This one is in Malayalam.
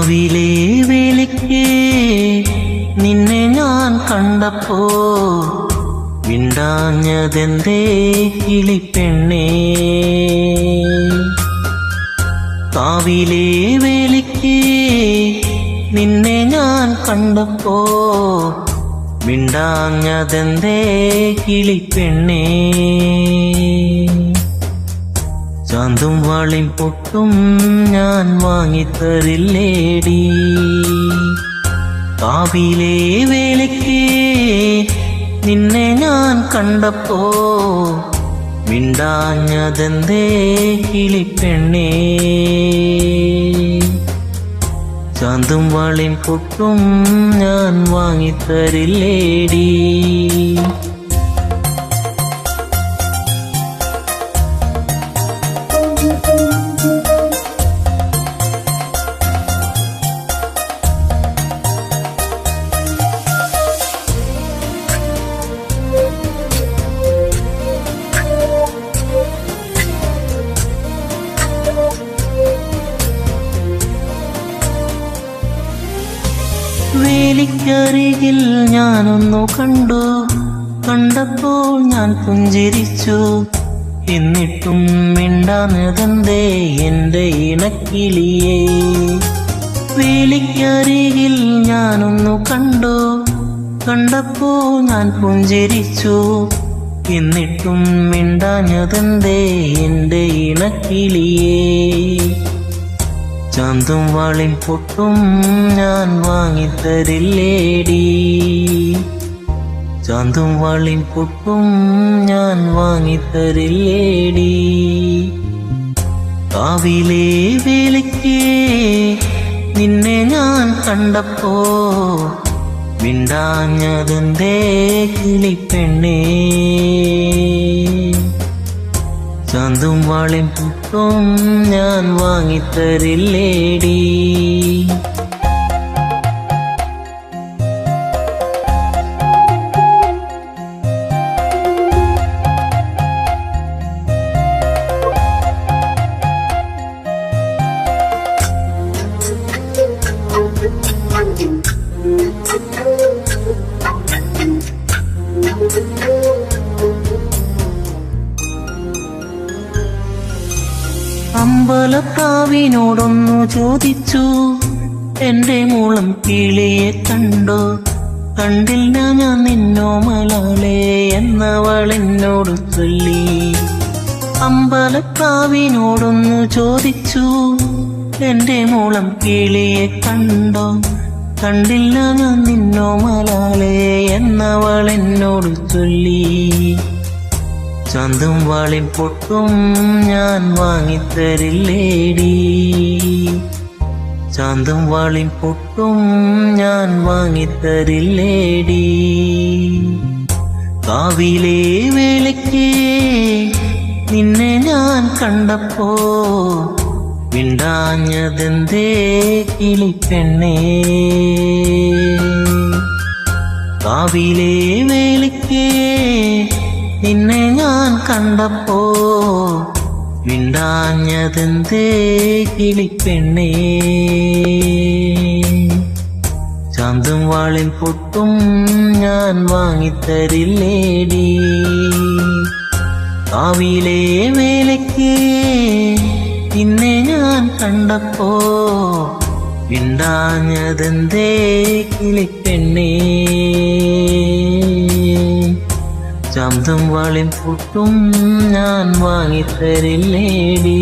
കാവിലെ വേലയ്ക്ക് നിന്നെ ഞാൻ കണ്ടപ്പോ മിണ്ടാഞ്ഞതെന്തേ കിളിപ്പെണ്ണേ. കാവിലെ വേലയ്ക്ക് നിന്നെ ഞാൻ കണ്ടപ്പോ മിണ്ടാഞ്ഞതെന്തേ കിളിപ്പെണ്ണേ. ചാന്തും വാളിൻ പൊട്ടും ഞാൻ വാങ്ങിത്തരില്ലേടി. കാവിലെ വേലയ്ക്ക് നിന്നെ ഞാൻ കണ്ടപ്പോ മിണ്ടാഞ്ഞതെന്തേ കിളിപ്പെണ്ണേ. ചാന്തും വാളിൻ പൊട്ടും ഞാൻ വാങ്ങിത്തരില്ലേടി. വേലിക്കരികിൽ ഞാനൊന്നു കണ്ടു, കണ്ടപ്പോൾ ഞാൻ പുഞ്ചിരിച്ചു. എന്നിട്ടും മിണ്ടാഞ്ഞതെന്തേ എന്റെ ഇണക്കിളിയേ. വേലിക്കരികിൽ ഞാനൊന്നു കണ്ടു, കണ്ടപ്പോൾ ഞാൻ പുഞ്ചിരിച്ചു. എന്നിട്ടും മിണ്ടാഞ്ഞതെന്തേ എന്റെ ഇണക്കിളിയേ. ചാന്തും വാളിൻ പൊട്ടും ഞാൻ വാങ്ങിത്തരില്ലേടി. ചാന്തും വാളിൻ പൊട്ടും ഞാൻ വാങ്ങിത്തരില്ലേടി. കാവിലെ വേലയ്ക്ക് നിന്നെ ഞാൻ കണ്ടപ്പോ മിണ്ടാഞ്ഞതെന്തേ കിളിപ്പെണ്ണേ. ചാന്തും വാളിൻ പൊട്ടും ഞാൻ വാങ്ങിത്തരില്ലേടി. അമ്പലപ്രാവിനോടൊന്നു ചോദിച്ചു, എന്റെ മൂളം കിളിയെ കണ്ടോ. കണ്ടില്ല ഞാൻ നിന്നോ മലാളെ എന്നവളെന്നോട് ചൊല്ലി. അമ്പലപ്രാവിനോടൊന്നു ചോദിച്ചു, എന്റെ മൂളം കിളിയെ കണ്ടോ. കണ്ടില്ല ഞാൻ നിന്നോ മലാളെ എന്നവളെന്നോട് ചൊല്ലി. ചാന്തും വാളിൻ പൊട്ടും ഞാൻ വാങ്ങിത്തരില്ലേടി. ചാന്തും വാളിൻ പൊട്ടും ഞാൻ വാങ്ങിത്തരില്ലേടി. കാവിലെ വേലയ്ക്ക് നിന്നെ ഞാൻ കണ്ടപ്പോ മിണ്ടാഞ്ഞതെന്തേ കിളിപ്പെണ്ണേ. കാവിലെ വേലയ്ക്ക് നിന്നെ ഞാൻ കണ്ടപ്പോ മിണ്ടാഞ്ഞതെന്തേ കിളിപ്പെണ്ണേ. ചാന്തും വാളിൻ പൊട്ടും ഞാൻ വാങ്ങിത്തരില്ലേടി. കാവിലെ വേലയ്ക്ക് നിന്നെ ഞാൻ കണ്ടപ്പോ മിണ്ടാഞ്ഞതെന്തേ കിളിപ്പെണ്ണേ. ചാന്തും വാളിൻ പൊട്ടും ഞാൻ വാങ്ങിത്തരില്ലേടി.